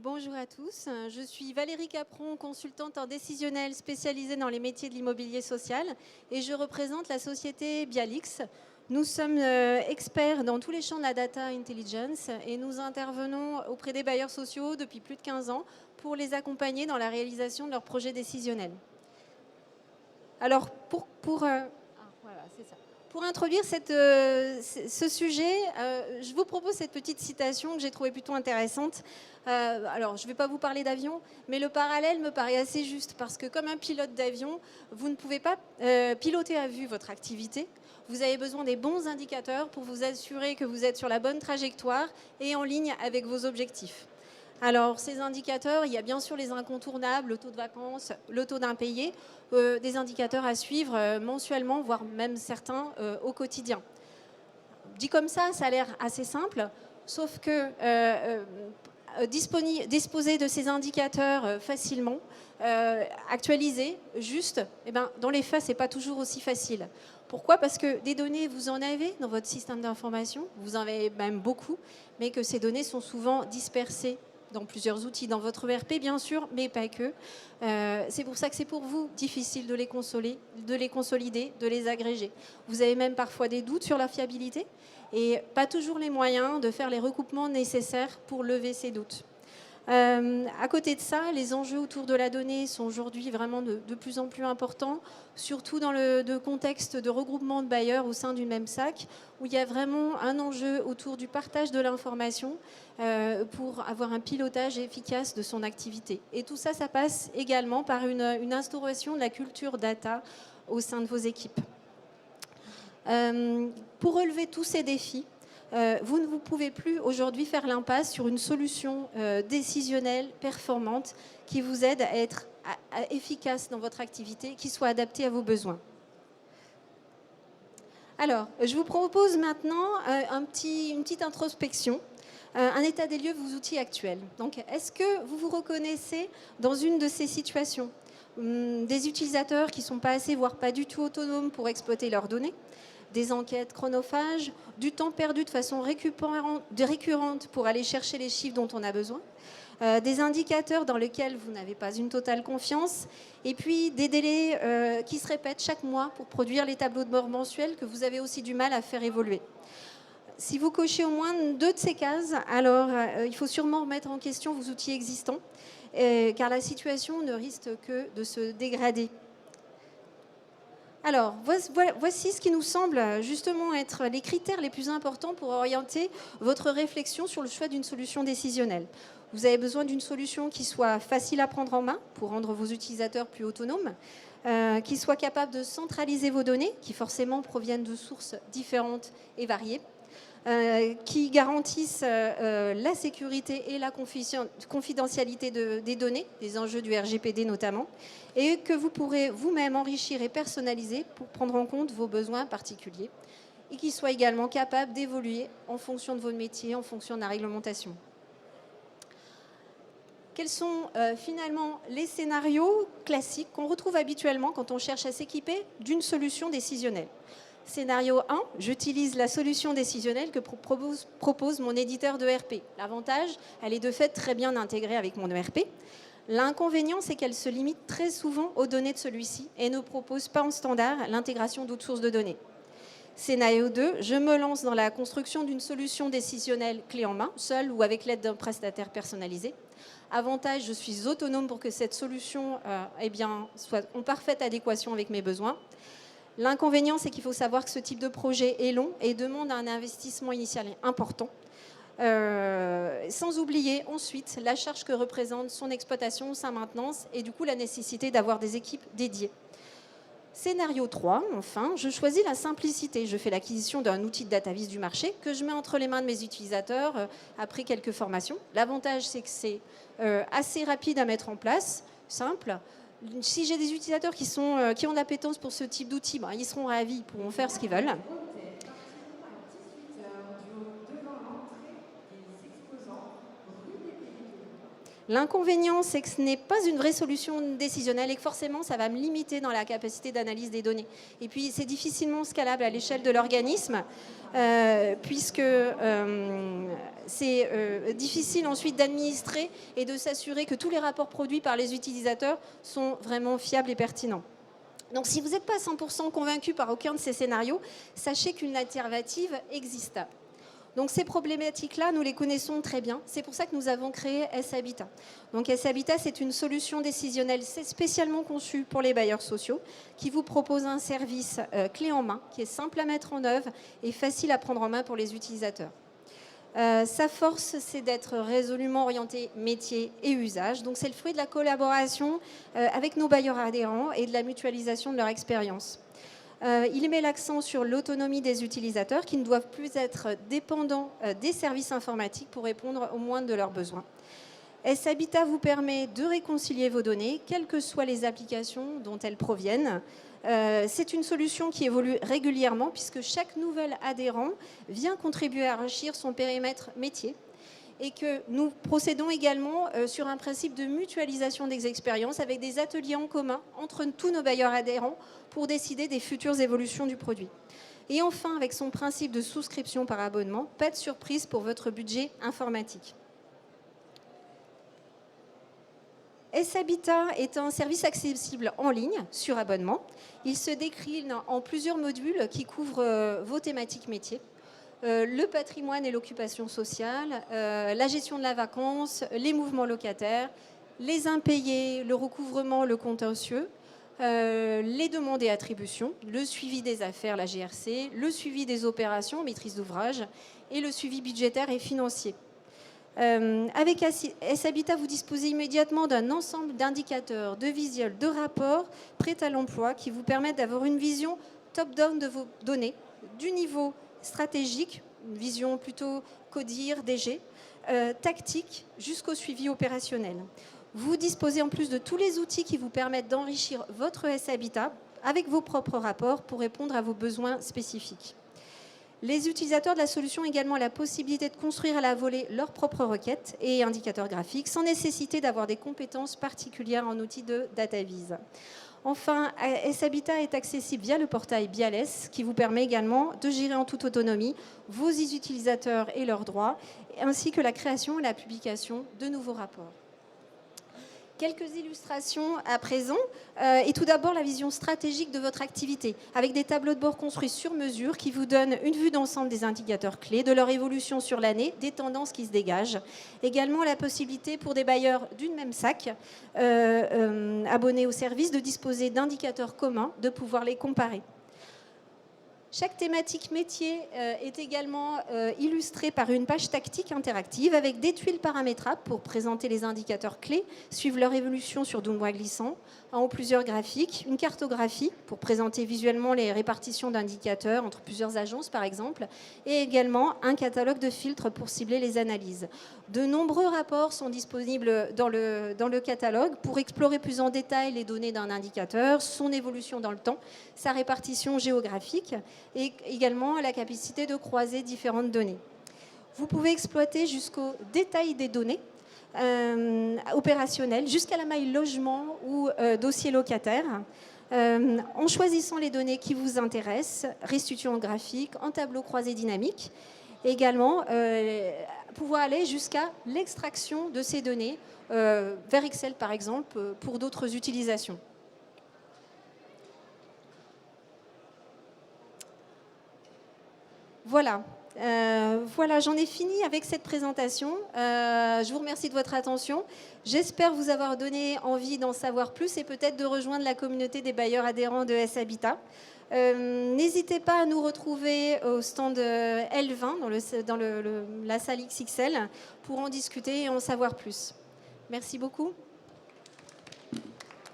Bonjour à tous, je suis Valérie Capron, consultante en décisionnel spécialisée dans les métiers de l'immobilier social et je représente la société Bialix. Nous sommes experts dans tous les champs de la data intelligence et nous intervenons auprès des bailleurs sociaux depuis plus de 15 ans pour les accompagner dans la réalisation de leurs projets décisionnels. Alors, pour introduire ce sujet, je vous propose cette petite citation que j'ai trouvée plutôt intéressante. Alors, je ne vais pas vous parler d'avion, mais le parallèle me paraît assez juste parce que comme un pilote d'avion, vous ne pouvez pas piloter à vue votre activité. Vous avez besoin des bons indicateurs pour vous assurer que vous êtes sur la bonne trajectoire et en ligne avec vos objectifs. Alors, ces indicateurs, il y a bien sûr les incontournables, le taux de vacances, le taux d'impayé, des indicateurs à suivre mensuellement, voire même certains au quotidien. Dit comme ça a l'air assez simple, sauf que disposer de ces indicateurs facilement, actualisés, justes, dans les faits, ce n'est pas toujours aussi facile. Pourquoi ? Parce que des données, vous en avez dans votre système d'information, vous en avez même beaucoup, mais que ces données sont souvent dispersées dans plusieurs outils, dans votre ERP bien sûr, mais pas que. C'est pour ça que c'est pour vous difficile de les consolider, de les agréger. Vous avez même parfois des doutes sur leur fiabilité et pas toujours les moyens de faire les recoupements nécessaires pour lever ces doutes. À côté de ça, les enjeux autour de la donnée sont aujourd'hui vraiment de plus en plus importants, surtout dans le contexte de regroupement de bailleurs au sein du même SAC, où il y a vraiment un enjeu autour du partage de l'information pour avoir un pilotage efficace de son activité. Et tout ça, ça passe également par une instauration de la culture data au sein de vos équipes. Pour relever tous ces défis, vous ne pouvez plus aujourd'hui faire l'impasse sur une solution décisionnelle, performante, qui vous aide à être efficace dans votre activité, qui soit adaptée à vos besoins. Alors, je vous propose maintenant une petite introspection, un état des lieux de vos outils actuels. Donc, est-ce que vous vous reconnaissez dans une de ces situations ? Des utilisateurs qui ne sont pas assez, voire pas du tout autonomes pour exploiter leurs données, des enquêtes chronophages, du temps perdu de façon récurrente pour aller chercher les chiffres dont on a besoin, des indicateurs dans lesquels vous n'avez pas une totale confiance, et puis des délais qui se répètent chaque mois pour produire les tableaux de bord mensuels que vous avez aussi du mal à faire évoluer. Si vous cochez au moins 2 de ces cases, alors il faut sûrement remettre en question vos outils existants, car la situation ne risque que de se dégrader. Alors, voici ce qui nous semble justement être les critères les plus importants pour orienter votre réflexion sur le choix d'une solution décisionnelle. Vous avez besoin d'une solution qui soit facile à prendre en main pour rendre vos utilisateurs plus autonomes, qui soit capable de centraliser vos données, qui forcément proviennent de sources différentes et variées, qui garantissent la sécurité et la confidentialité des données, des enjeux du RGPD notamment, et que vous pourrez vous-même enrichir et personnaliser pour prendre en compte vos besoins particuliers, et qui soit également capable d'évoluer en fonction de votre métier, en fonction de la réglementation. Quels sont finalement les scénarios classiques qu'on retrouve habituellement quand on cherche à s'équiper d'une solution décisionnelle ? Scénario 1, j'utilise la solution décisionnelle que propose mon éditeur d'ERP. L'avantage, elle est de fait très bien intégrée avec mon ERP. L'inconvénient, c'est qu'elle se limite très souvent aux données de celui-ci et ne propose pas en standard l'intégration d'autres sources de données. Scénario 2, je me lance dans la construction d'une solution décisionnelle clé en main, seule ou avec l'aide d'un prestataire personnalisé. Avantage, je suis autonome pour que cette solution soit en parfaite adéquation avec mes besoins. L'inconvénient, c'est qu'il faut savoir que ce type de projet est long et demande un investissement initial important. Sans oublier ensuite la charge que représente son exploitation, sa maintenance et du coup la nécessité d'avoir des équipes dédiées. Scénario 3, enfin, je choisis la simplicité. Je fais l'acquisition d'un outil de datavis du marché que je mets entre les mains de mes utilisateurs après quelques formations. L'avantage, c'est que c'est assez rapide à mettre en place, simple. Si j'ai des utilisateurs qui ont l'appétence pour ce type d'outils, ils seront ravis, ils pourront faire ce qu'ils veulent. L'inconvénient, c'est que ce n'est pas une vraie solution décisionnelle et que forcément, ça va me limiter dans la capacité d'analyse des données. Et puis, c'est difficilement scalable à l'échelle de l'organisme, puisque c'est difficile ensuite d'administrer et de s'assurer que tous les rapports produits par les utilisateurs sont vraiment fiables et pertinents. Donc, si vous n'êtes pas 100% convaincu par aucun de ces scénarios, sachez qu'une alternative existe. Donc ces problématiques-là, nous les connaissons très bien. C'est pour ça que nous avons créé S-Habitat. Donc S-Habitat, c'est une solution décisionnelle spécialement conçue pour les bailleurs sociaux qui vous propose un service clé en main, qui est simple à mettre en œuvre et facile à prendre en main pour les utilisateurs. Sa force, c'est d'être résolument orienté métier et usage. Donc c'est le fruit de la collaboration avec nos bailleurs adhérents et de la mutualisation de leur expérience. Il met l'accent sur l'autonomie des utilisateurs qui ne doivent plus être dépendants des services informatiques pour répondre au moindre de leurs besoins. S-Habitat vous permet de réconcilier vos données, quelles que soient les applications dont elles proviennent. C'est une solution qui évolue régulièrement puisque chaque nouvel adhérent vient contribuer à enrichir son périmètre métier et que nous procédons également sur un principe de mutualisation des expériences avec des ateliers en commun entre tous nos bailleurs adhérents pour décider des futures évolutions du produit. Et enfin, avec son principe de souscription par abonnement, pas de surprise pour votre budget informatique. S-Habitat est un service accessible en ligne sur abonnement. Il se décline en plusieurs modules qui couvrent vos thématiques métiers. Le patrimoine et l'occupation sociale, la gestion de la vacance, les mouvements locataires, les impayés, le recouvrement, le contentieux, les demandes et attributions, le suivi des affaires, la GRC, le suivi des opérations, maîtrise d'ouvrage, et le suivi budgétaire et financier. Avec S-Habitat, vous disposez immédiatement d'un ensemble d'indicateurs, de visuels, de rapports prêts à l'emploi qui vous permettent d'avoir une vision top-down de vos données, du niveau stratégique, une vision plutôt CODIR, DG, tactique, jusqu'au suivi opérationnel. Vous disposez en plus de tous les outils qui vous permettent d'enrichir votre S-Habitat avec vos propres rapports pour répondre à vos besoins spécifiques. Les utilisateurs de la solution ont également la possibilité de construire à la volée leurs propres requêtes et indicateurs graphiques sans nécessité d'avoir des compétences particulières en outils de DataVis. Enfin, S-Habitat est accessible via le portail Bialès qui vous permet également de gérer en toute autonomie vos utilisateurs et leurs droits, ainsi que la création et la publication de nouveaux rapports. Quelques illustrations à présent, et tout d'abord la vision stratégique de votre activité, avec des tableaux de bord construits sur mesure qui vous donnent une vue d'ensemble des indicateurs clés, de leur évolution sur l'année, des tendances qui se dégagent. Également la possibilité pour des bailleurs d'une même SAC, abonnés au service, de disposer d'indicateurs communs, de pouvoir les comparer. Chaque thématique métier est également illustrée par une page tactique interactive avec des tuiles paramétrables pour présenter les indicateurs clés, suivre leur évolution sur 12 mois glissants, en haut plusieurs graphiques, une cartographie pour présenter visuellement les répartitions d'indicateurs entre plusieurs agences par exemple, et également un catalogue de filtres pour cibler les analyses. De nombreux rapports sont disponibles dans le catalogue pour explorer plus en détail les données d'un indicateur, son évolution dans le temps, sa répartition géographique, et également la capacité de croiser différentes données. Vous pouvez exploiter jusqu'au détail des données opérationnelles, jusqu'à la maille logement ou dossier locataire, en choisissant les données qui vous intéressent, restituant graphique, en tableau croisé dynamique, et également pouvoir aller jusqu'à l'extraction de ces données vers Excel par exemple pour d'autres utilisations. Voilà, j'en ai fini avec cette présentation. Je vous remercie de votre attention. J'espère vous avoir donné envie d'en savoir plus et peut-être de rejoindre la communauté des bailleurs adhérents de S-Habitat. N'hésitez pas à nous retrouver au stand L20 dans la salle XXL pour en discuter et en savoir plus. Merci beaucoup.